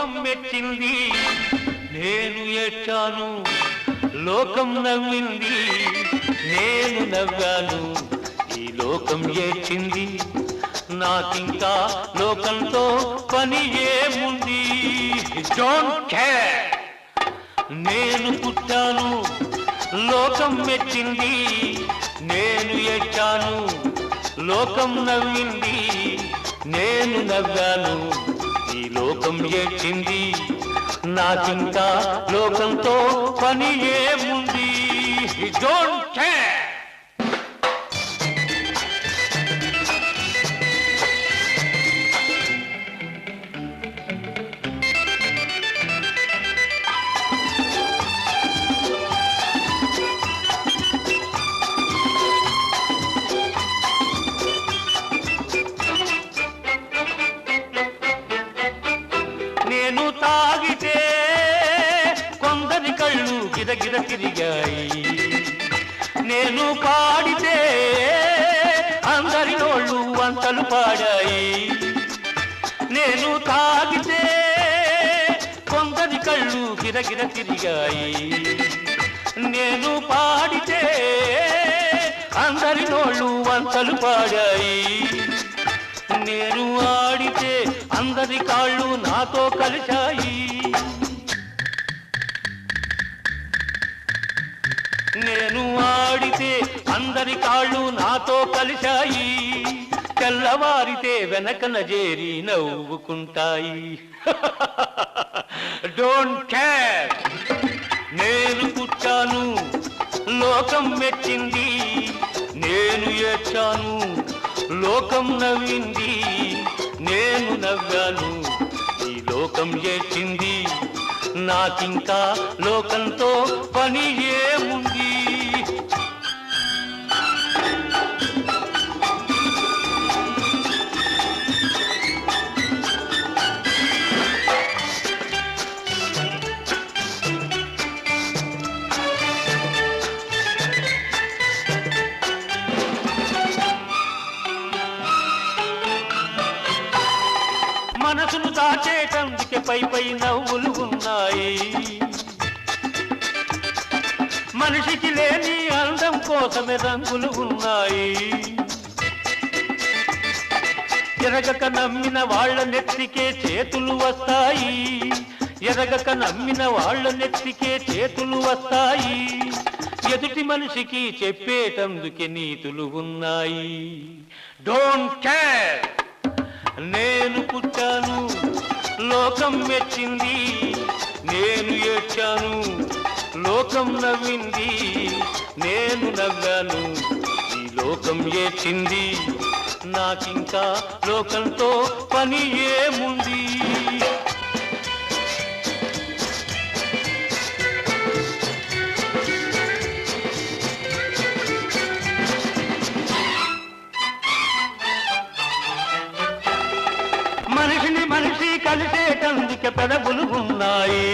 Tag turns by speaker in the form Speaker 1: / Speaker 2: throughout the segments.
Speaker 1: లోకం మెచ్చింది, నేను ఏడ్చాను. లోకం నవ్వింది, నేను నవ్వాను. ఈ లోకం ఏడ్చింది, నాకింకా లోకంతో పని ఏముంది? Don't care. నేను పుట్టాను, లోకం మెచ్చింది, నేను ఏడ్చాను. లోకం నవ్వింది, నేను నవ్వాను. ఈ లోకం ఏడ్చింది, నాకింకా లోకంతో పని ఏముంది? Don't care. నేను తాగితే కొందరి కళ్ళు గిరగిర తిరిగాయి, నేను పాడితే అందరి నోళ్ళు వంతలు పాడాయి. నేను తాగితే కొందరి కళ్ళు గిరగిర తిరిగాయి, నేను పాడితే అందరి నోళ్ళు వంతలు పాడాయి. నేను ఆడితే అందరి కాళ్ళు నాతో కలిశాయి. నేను ఆడితే అందరి కాళ్ళు నాతో కలిశాయి. తెల్లవారితే వెనకన చేరి నవ్వుకుంటాయి. Don't care. నేను పుట్టాను, లోకం మెచ్చింది, నేను ఏడ్చాను. లోకం నవ్వింది, నేను నవ్వాను. ఈ లోకం ఏడ్చింది, నాకింకా లోకంతో పని ఏముంది? మనసును దాచేటందుకే పై పై నవ్వులు ఉన్నాయి. మనిషికి లేని అందం కోసమే రంగులు ఉన్నాయి. ఎరగక నమ్మిన వాళ్ళ నెత్తికే చేతులు వస్తాయి, ఎరగక నమ్మిన వాళ్ళ నెత్తికే చేతులు వస్తాయి. ఎదుటి మనిషికి చెప్పేటందుకే నీతులు ఉన్నాయి. Don't care. నేను పుట్టాను, లోకం మెచ్చింది, నేను ఏడ్చాను. లోకం నవ్వింది, నేను నవ్వాను. ఈ లోకం ఏడ్చింది, నాకింకా లోకంతో పని ఏముంది? మనిషిని మనిషి కలిసేటందుకే పెదవులు ఉన్నాయి,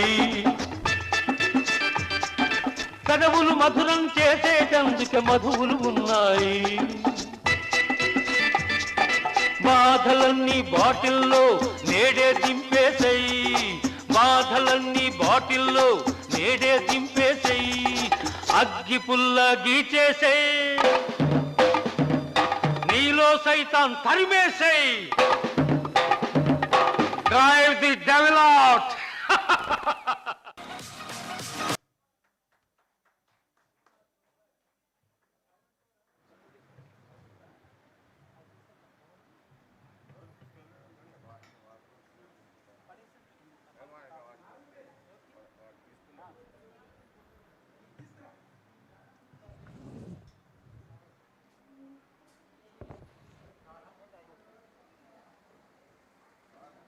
Speaker 1: పెదవులు మధురం చేసేటందుకే మధువులు ఉన్నాయి. బాధలన్నీ బాటిల్లో నేడే దింపేసేయి, బాధలన్నీ బాటిల్లో నేడే దింపేసేయి. అగ్గి పుల్ల గీచేసేయి, నీలో సైతాన్ తరిమేసేయి. Drive the devil out!